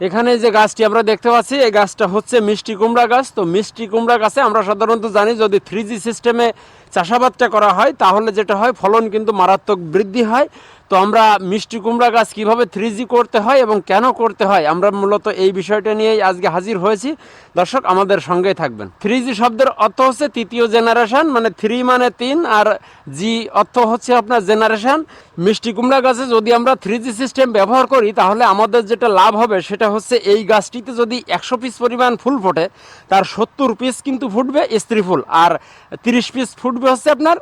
এখানে যে গাছটি আমরা দেখতে পাচ্ছি এই গাছটা হচ্ছে মিষ্টি কুমড়া গাছ। তো মিষ্টি কুমড়া গাছে আমরা সাধারণত জানি যদি 3G সিস্টেমে চাষাবাদটা করা হয় তাহলে যেটা হয় ফলন কিন্তু মারাত্মক বৃদ্ধি হয়। তো আমরা মিষ্টি কুমড়া গাছ কীভাবে 3G করতে হয় এবং কেন করতে হয় আমরা মূলত এই বিষয়টা নিয়েই আজকে হাজির হয়েছি। দর্শক আমাদের সঙ্গেই থাকবেন। 3G শব্দের অর্থ হচ্ছে তৃতীয় জেনারেশন, মানে 3 মানে 3 আর জি অর্থ হচ্ছে আপনার জেনারেশন। মিষ্টি কুমড়া গাছে যদি আমরা 3G সিস্টেম ব্যবহার করি তাহলে আমাদের যেটা লাভ হবে সেটা হচ্ছে এই গাছটিতে যদি 100 পিস পরিমাণ ফুল ফোটে তার 70 পিস কিন্তু ফুটবে স্ত্রী ফুল, আর 30 পিস ফুটবে হচ্ছে আপনার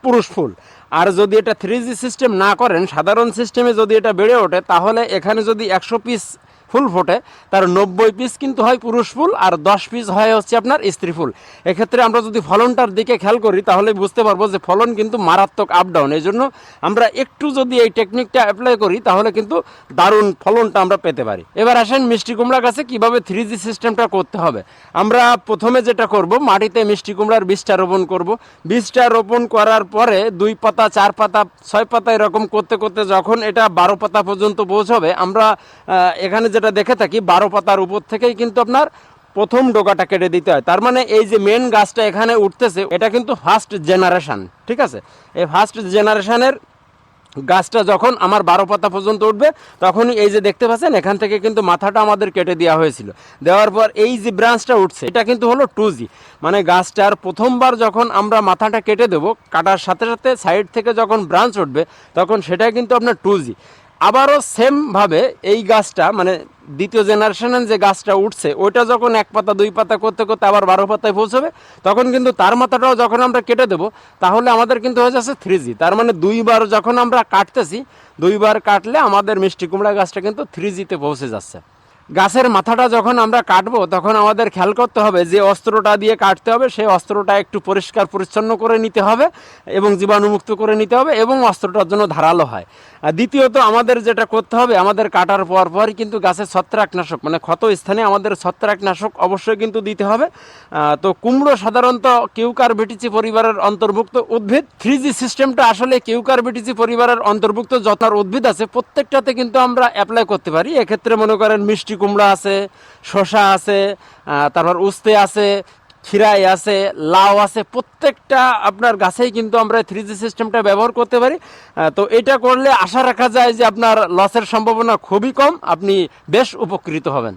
পুরুষ ফুল। আর যদি এটা 3G সিস্টেম না করেন, সাধারণ সিস্টেমে যদি এটা বেড়ে ওঠে তাহলে এখানে যদি 100 পিস ফুল ফোটে তার 90 পিস কিন্তু হয় পুরুষ ফুল আর 10 পিস হয় হচ্ছে আপনার স্ত্রী ফুল। এক্ষেত্রে আমরা যদি ফলনটার দিকে খেয়াল করি তাহলে বুঝতে পারবো যে ফলন কিন্তু মারাত্মক আপ ডাউন। এই জন্য আমরা একটু যদি এই টেকনিকটা অ্যাপ্লাই করি তাহলে কিন্তু দারুণ ফলনটা আমরা পেতে পারি। এবার আসেন মিষ্টি কুমড়া গাছে কীভাবে 3G সিস্টেমটা করতে হবে। আমরা প্রথমে যেটা করব, মাটিতে মিষ্টি কুমড়ার বীজটা রোপণ করব। বীজটা রোপণ করার পরে 2 পাতা 4 পাতা 6 পাতা এরকম করতে করতে যখন এটা 12 পাতা পর্যন্ত পৌঁছবে, আমরা এখানে যেটা দেখে থাকি 12 পাতার উপর থেকেই কিন্তু আপনার প্রথম ডোকাটা কেটে দিতে হয়। তার মানে এই যে মেন গাছটা এখানে উঠতেছে এটা কিন্তু ফার্স্ট জেনারেশন, ঠিক আছে। এই ফার্স্ট জেনারেশনের গাছটা যখন আমার 12 পাতা পর্যন্ত উঠবে তখনই এই যে দেখতে পাচ্ছেন এখান থেকে কিন্তু মাথাটা আমাদের কেটে দেওয়া হয়েছিল। দেওয়ার পর এই যে ব্রাঞ্চটা উঠছে এটা কিন্তু হলো 2G, মানে গাছটার প্রথমবার যখন আমরা মাথাটা কেটে দেবো কাটার সাথে সাথে সাইড থেকে যখন ব্রাঞ্চ উঠবে তখন সেটাই কিন্তু আপনার 2G। আবারও সেমভাবে এই গাছটা মানে দ্বিতীয় জেনারেশনের যে গাছটা উঠছে ওইটা যখন 1 পাতা 2 পাতা করতে করতে আবার 12 পাতায় পৌঁছবে তখন কিন্তু তার মাথাটাও যখন আমরা কেটে দেবো তাহলে আমাদের কিন্তু হয়ে যাচ্ছে 3G। তার মানে 2বার যখন আমরা কাটতেছি 2বার কাটলে আমাদের মিষ্টি কুমড়া গাছটা কিন্তু 3Gতে পৌঁছে যাচ্ছে। গাছের মাথাটা যখন আমরা কাটবো তখন আমাদের খেয়াল করতে হবে যে অস্ত্রটা দিয়ে কাটতে হবে সেই অস্ত্রটা একটু পরিষ্কার পরিচ্ছন্ন করে নিতে হবে এবং জীবাণুমুক্ত করে নিতে হবে এবং অস্ত্রটার জন্য ধারালো হয়। আর দ্বিতীয়ত আমাদের যেটা করতে হবে, আমাদের কাটার পরই কিন্তু গাছের ছত্রাকনাশক মানে ক্ষত স্থানে আমাদের ছত্রাকনাশক অবশ্যই কিন্তু দিতে হবে। তো কুমড়ো সাধারণত কিউকারবিটিসি পরিবারের অন্তর্ভুক্ত উদ্ভিদ। 3G সিস্টেমটা আসলে কিউকারবিটিসি পরিবারের অন্তর্ভুক্ত যত উদ্ভিদ আছে প্রত্যেকটাতে কিন্তু আমরা অ্যাপ্লাই করতে পারি। এক্ষেত্রে মনে করেন মিষ্টি কুমড়া আছে, শসা আছে, তারপর উস্তে আছে, খিরাই আছে, লাউ আছে, প্রত্যেকটা আপনার গাছেই কিন্তু আমরা 3G সিস্টেমটা ব্যবহার করতে পারি। তো এটা করলে আশা রাখা যায় যে আপনার লসের সম্ভাবনা খুবই কম, আপনি বেশ উপকৃত হবেন।